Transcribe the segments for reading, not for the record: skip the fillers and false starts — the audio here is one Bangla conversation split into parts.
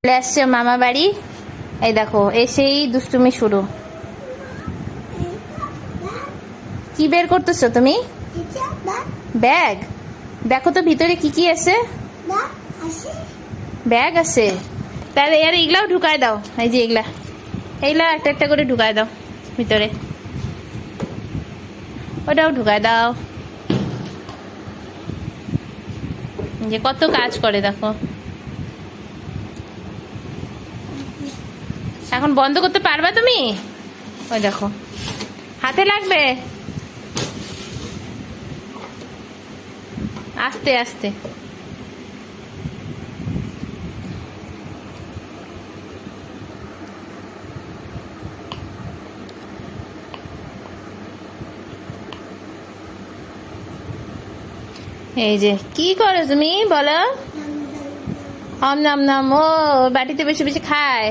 চলে আসছে মামা বাড়ি। এই দেখো এসেই দুষ্টুমি শুরু। কি বের করতেছো তুমি? ব্যাগ। দেখো তো ভিতরে কি কি আছে। ব্যাগ আছে, তাহলে আর এগুলাও ঢুকায় দাও। এই যে এগুলা একটা একটা করে ঢুকায় দাও ভিতরে। ওটাও ঢুকায় দাও। যে কত কাজ করে দেখো। এখন বন্ধ করতে পারবা তুমি? ওই দেখো হাতে লাগবে, আস্তে আস্তে। এই যে কি করো তুমি বলো? হম নাম নাম। ও বাটিতে বেশি বেশি খায়।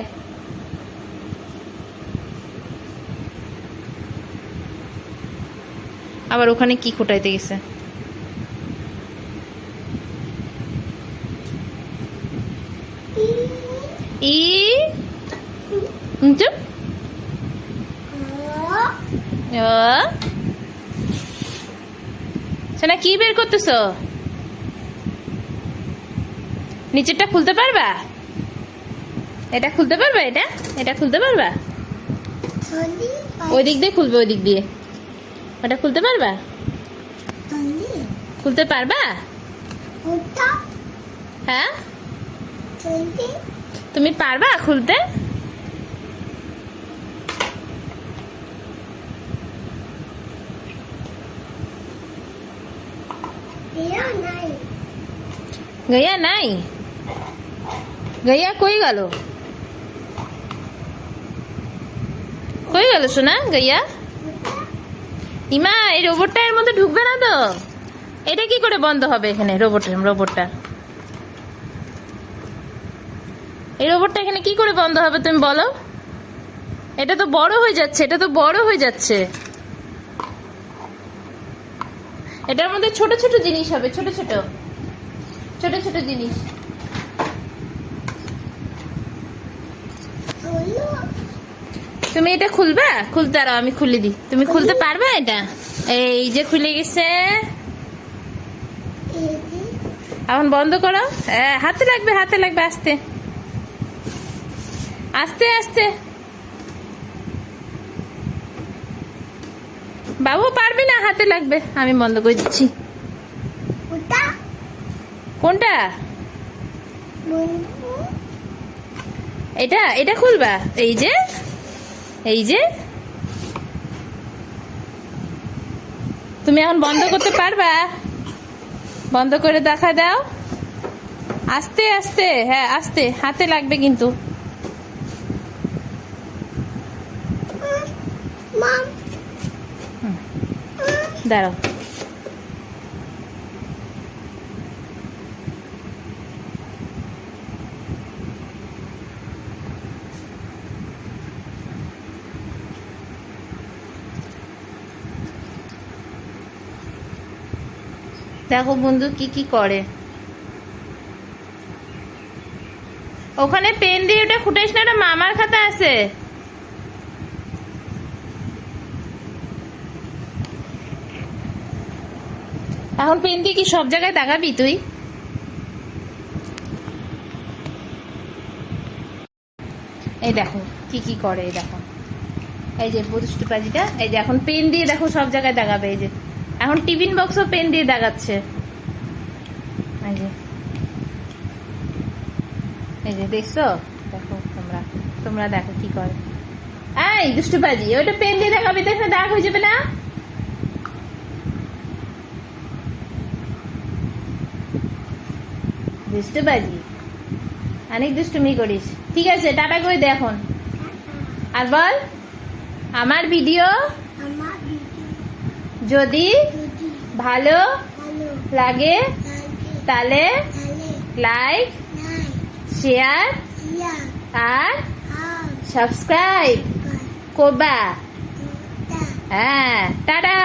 আবার ওখানে কি খুঁটাইতে গেছে? ই চুপ। সোনা কি বের করতেছো? নিচেরটা খুলতে পারবা? এটা খুলতে পারবা? এটা খুলতে পারবা? ওই দিক দিয়ে খুলবে, ওই দিক দিয়ে। ওটা খুলতে পারবা? খুলতে পারবা? হ্যাঁ তুমি পারবা খুলতে? গইয়া নাই? গইয়া কই গেল? কই গেল সোনা গইয়া? ইমা এই রোবটটা এর মধ্যে ঢুকবে না তো? এটা কি করে বন্ধ হবে এখানে? রোবটটা এই রোবটটা এখানে কি করে বন্ধ হবে তুমি বলো? এটা তো বড় হয়ে যাচ্ছে, এটার মধ্যে ছোট ছোট জিনিস হবে, ছোট ছোট জিনিস। তুমি এটা খুলবা? খুলতে আরো আমি খুলে দিই। তুমি খুলতে পারবে এটা? এই যে খুলে গেছে। এখন বন্ধ করো। হাতে লাগবে আস্তে আস্তে আস্তে। বাবু পারবে না, হাতে লাগবে। আমি বন্ধ করে দিচ্ছি। কোনটা? এটা খুলবা? এই যে তুমি এখন বন্ধ করতে পারবা? বন্ধ করে দেখা দাও। আস্তে আস্তে, হ্যাঁ আস্তে, হাতে লাগবে কিন্তু। দাঁড়াও। দেখো বন্ধু কি কি করে। ওখানে পেন দিয়ে ওটা খুঁটাইস না, ওটা মামার খাতা আছে। এখন পেন দিয়ে কি সব জায়গায় দাগাবি তুই? এই দেখো কি কি করে। এই দেখো এই যে বুষ্টুপাজিটা, এই যে এখন পেন দিয়ে দেখো সব জায়গায় দাগাবে। এই যে এখন টিফিন বক্সও পেন দিয়ে দাগাচ্ছে। এই যে দেখছো? দেখো তোমরা দেখো কি করে। এই দুষ্টুপাজি, ওইটা পেন দিয়ে দেখাবে, দেখলে দাগ হয়ে যাবে না? দুষ্টুপাজি, অনেক দুষ্টুমি করিস। ঠিক আছে, টাটা করে দে এখন। আর বল, আমার ভিডিও যদি ভালো লাগে তাহলে লাইক, শেয়ার আর সাবস্ক্রাইব করবা। হ্যাঁ টাটা।